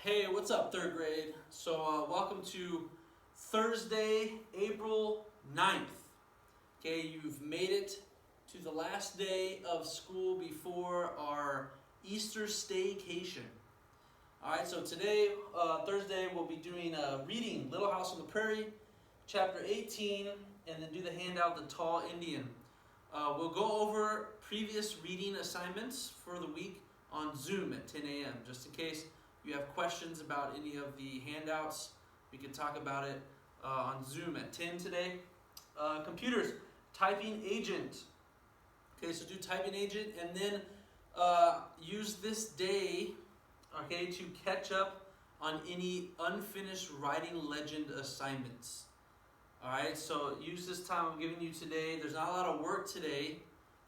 Hey, what's up, third grade? Welcome to Thursday, April 9th. Okay, you've made it to the last day of school before our Easter staycation. All right, so today, Thursday, we'll be doing reading Little House on the Prairie, chapter 18, and then do the handout, The Tall Indian. We'll go over previous reading assignments for the week on Zoom at 10 a.m. just in case you have questions about any of the handouts. We can talk about it on Zoom at 10 today. Computers, typing agent. Okay, so do typing agent and then use this day, okay, to catch up on any unfinished writing legend assignments. Alright, so use this time I'm giving you today. There's not a lot of work today,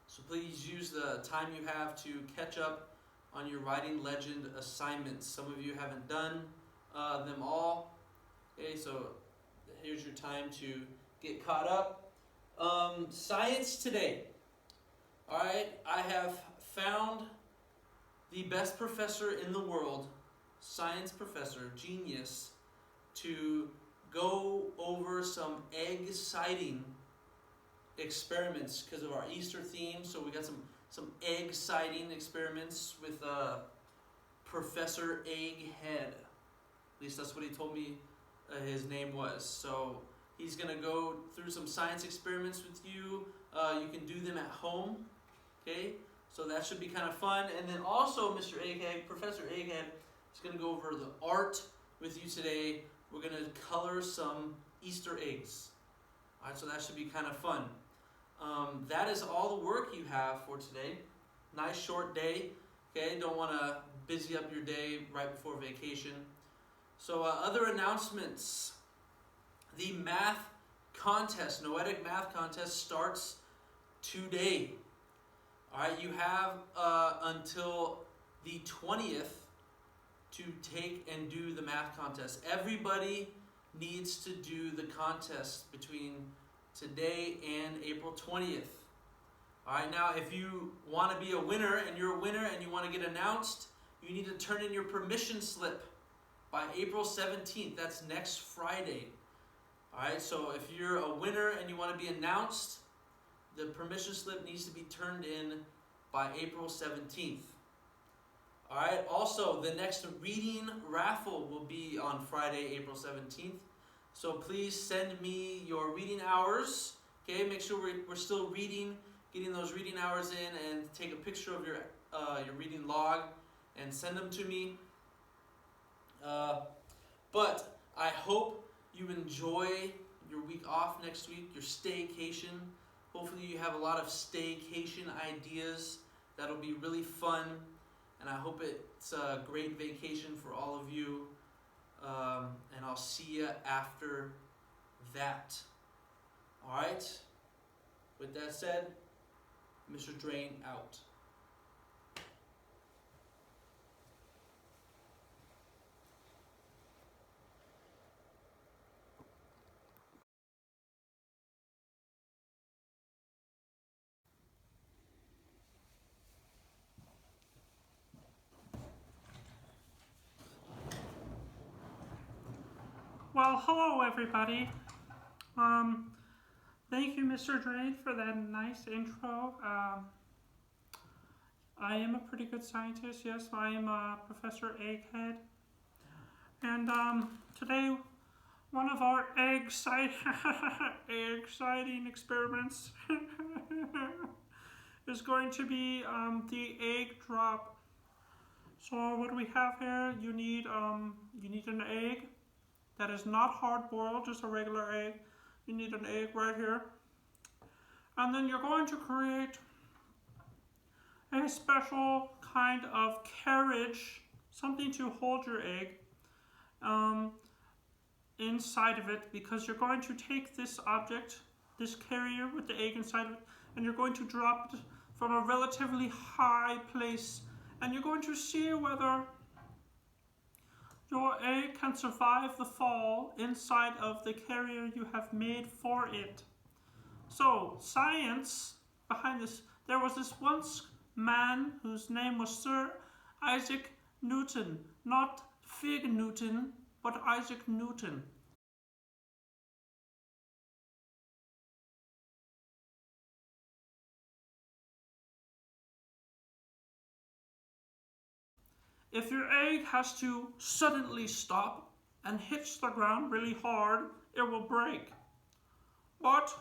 so please use the time you have to catch up on your writing legend assignments. Some of you haven't done them all. Okay, so here's your time to get caught up. Science today. Alright, I have found the best professor in the world, science professor, genius, to go over some egg sighting experiments because of our Easter theme. So we got some egg sighting experiments with Professor Egghead. At least that's what he told me his name was. So he's going to go through some science experiments with you. You can do them at home. Okay, so that should be kind of fun. And then also Mr. Egghead, Professor Egghead, is going to go over the art with you today. We're going to color some Easter eggs. All right, so that should be kind of fun. That is all the work you have for today. Nice short day. Okay, don't want to busy up your day right before vacation. So other announcements. The math contest, Noetic math contest, starts today. All right, you have until the 20th to take and do the math contest. Everybody needs to do the contest between today and April 20th. All right, now if you want to be a winner and you're a winner and you want to get announced, you need to turn in your permission slip by April 17th. That's next Friday. All right, so if you're a winner and you want to be announced, the permission slip needs to be turned in by April 17th. All right, also the next reading raffle will be on Friday, April 17th. So please send me your reading hours. Okay, make sure we're still reading, getting those reading hours in, and take a picture of your reading log and send them to me. But I hope you enjoy your week off next week, your staycation. Hopefully you have a lot of staycation ideas. That'll be really fun. And I hope it's a great vacation for all of you. And I'll see you after that. All right? With that said, Mr. Drain out. Well, hello everybody. Thank you, Mr. Drain, for that nice intro. I am a pretty good scientist. Yes, I am Professor Egghead. And today, one of our egg-sighting experiments is going to be the egg drop. So what do we have here? You need an egg. That is not hard-boiled, just a regular egg. You need an egg right here. And then you're going to create a special kind of carriage, something to hold your egg inside of it, because you're going to take this object, this carrier with the egg inside of it, and you're going to drop it from a relatively high place. And you're going to see whether your egg can survive the fall inside of the carrier you have made for it. So, science behind this. There was this once man whose name was Sir Isaac Newton. Not Fig Newton, but Isaac Newton. If your egg has to suddenly stop and hits the ground really hard, it will break. But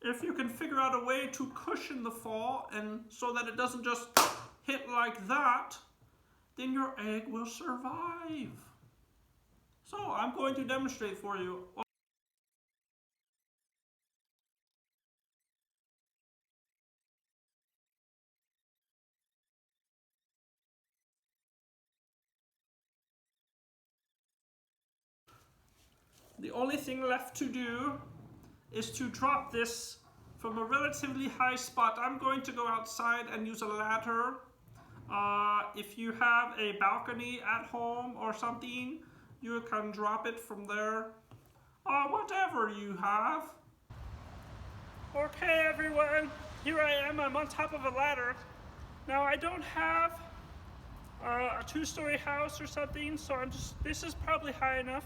if you can figure out a way to cushion the fall and so that it doesn't just hit like that, then your egg will survive. So I'm going to demonstrate for you. The only thing left to do is to drop this from a relatively high spot. I'm going to go outside and use a ladder. If you have a balcony at home or something, you can drop it from there. Whatever you have. Okay everyone, here I am. I'm on top of a ladder. Now I don't have a two-story house or something, so this is probably high enough.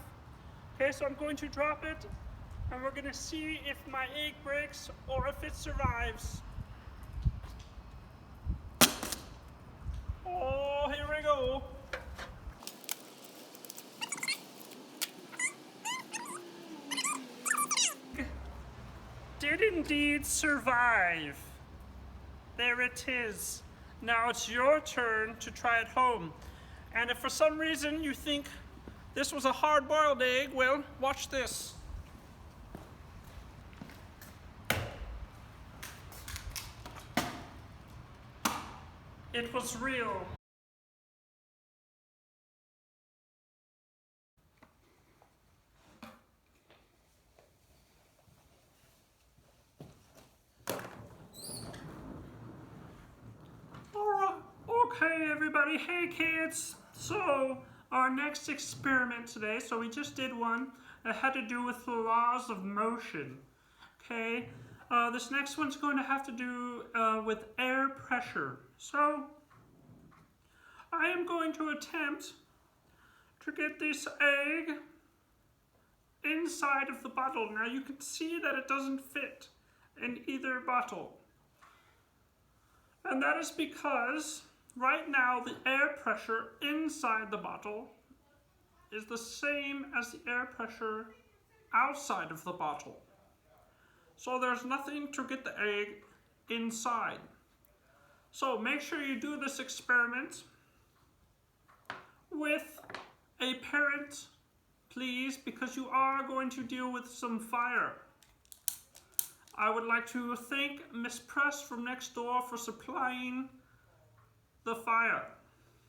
Okay, so I'm going to drop it, and we're gonna see if my egg breaks or if it survives. Oh, here we go. Did indeed survive. There it is. Now it's your turn to try it home. And if for some reason you think this was a hard-boiled egg, well, watch this. It was real. Alright, okay everybody, hey kids. So, our next experiment today, so we just did one that had to do with the laws of motion. Okay, this next one's going to have to do with air pressure. So, I am going to attempt to get this egg inside of the bottle. Now you can see that it doesn't fit in either bottle. And that is because right now the air pressure inside the bottle is the same as the air pressure outside of the bottle. So there's nothing to get the egg inside. So make sure you do this experiment with a parent, please, because you are going to deal with some fire. I would like to thank Miss Press from next door for supplying the fire.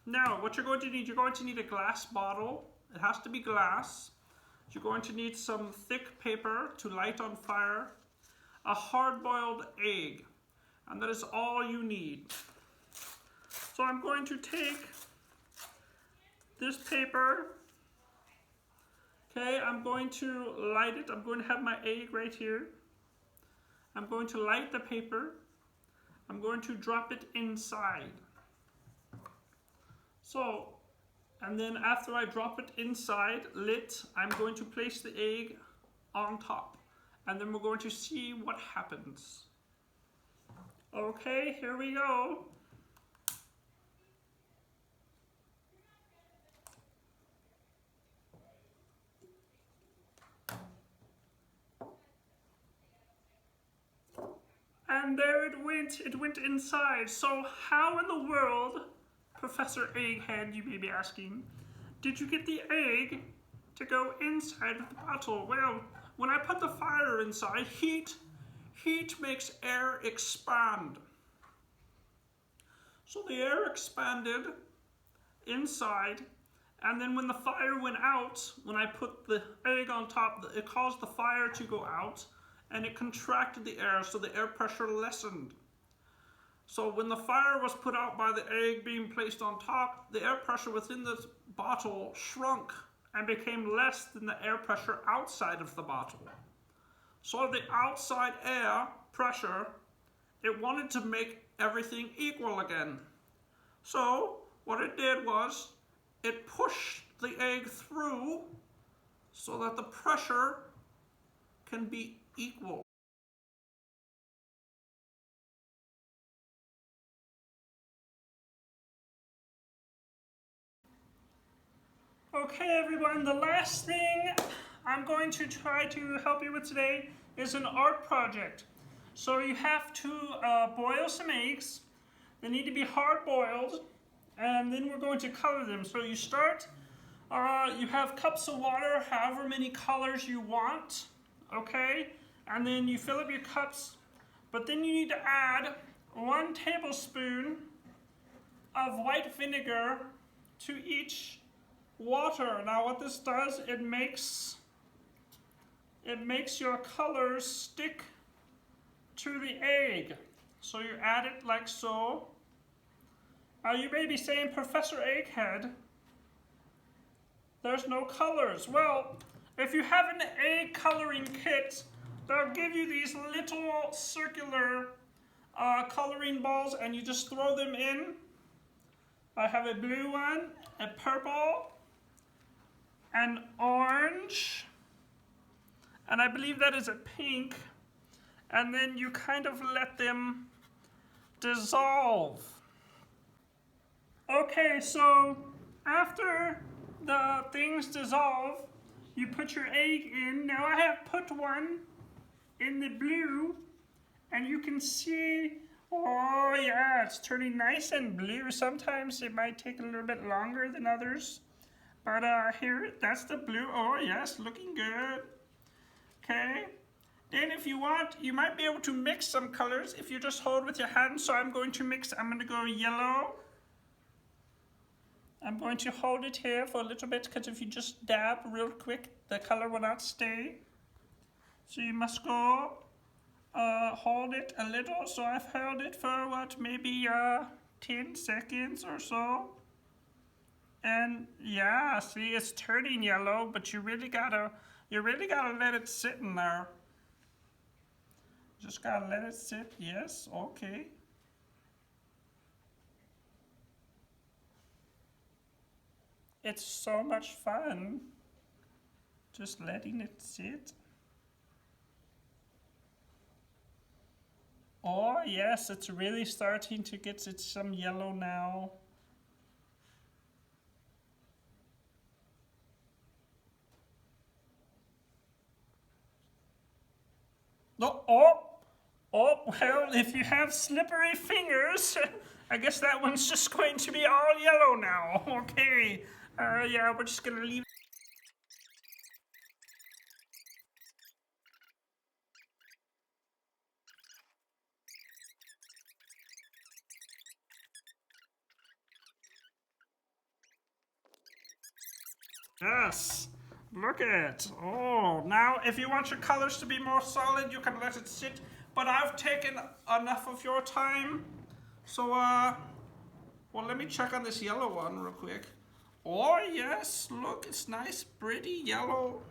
Now, what you're going to need a glass bottle. It has to be glass. You're going to need some thick paper to light on fire, a hard-boiled egg, and that is all you need. So I'm going to take this paper. Okay, I'm going to light it. I'm going to have my egg right here. I'm going to light the paper. I'm going to drop it inside. So, and then after I drop it inside, lit, I'm going to place the egg on top. And then we're going to see what happens. Okay, here we go. And there it went inside. So how in the world, Professor Egghead, you may be asking, did you get the egg to go inside of the bottle? Well, when I put the fire inside, heat makes air expand. So the air expanded inside, and then when the fire went out, when I put the egg on top, it caused the fire to go out, and it contracted the air, so the air pressure lessened. So when the fire was put out by the egg being placed on top, the air pressure within the bottle shrunk and became less than the air pressure outside of the bottle. So the outside air pressure, it wanted to make everything equal again. So what it did was, it pushed the egg through so that the pressure can be equal. Okay everyone, the last thing I'm going to try to help you with today is an art project. So you have to boil some eggs. They need to be hard boiled, and then we're going to color them. So you start, you have cups of water, however many colors you want, okay? And then you fill up your cups, but then you need to add 1 tablespoon of white vinegar to each water. Now what this does, it makes your colors stick to the egg. So you add it like so. You may be saying, Professor Egghead, there's no colors. Well, if you have an egg coloring kit, they'll give you these little circular coloring balls and you just throw them in. I have a blue one, a purple, an orange, and I believe that is a pink, and then you kind of let them dissolve. Okay, so after the things dissolve, you put your egg in. Now I have put one in the blue, and you can see, oh yeah, it's turning nice and blue. Sometimes it might take a little bit longer than others. But here, that's the blue. Oh yes, looking good. Okay. Then if you want, you might be able to mix some colors if you just hold with your hand. So I'm going to mix, I'm going to go yellow. I'm going to hold it here for a little bit because if you just dab real quick, the color will not stay. So you must go hold it a little. So I've held it for what, maybe 10 seconds or so. And yeah, see, it's turning yellow, but you really gotta let it sit in there. Just gotta let it sit. Yes, okay. It's so much fun just letting it sit. Oh yes, it's really starting to get some yellow now. Oh, well, if you have slippery fingers, I guess that one's just going to be all yellow now. Okay, yeah, we're just gonna leave. Yes, look at it. Oh, now if you want your colors to be more solid, you can let it sit. But I've taken enough of your time. So, well, let me check on this yellow one real quick. Oh, yes, look, it's nice, pretty yellow.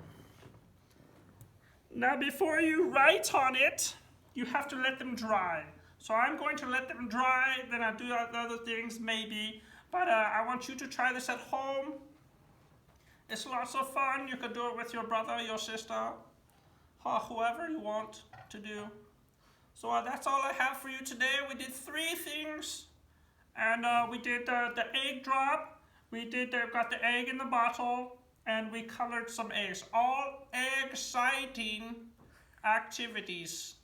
Now, before you write on it, you have to let them dry. So I'm going to let them dry, then I'll do other things maybe. But I want you to try this at home. It's lots of fun. You can do it with your brother, your sister, or whoever you want to do. So that's all I have for you today. We did 3 things. And we did the egg drop. We got the egg in the bottle. And we colored some eggs. All egg-citing activities.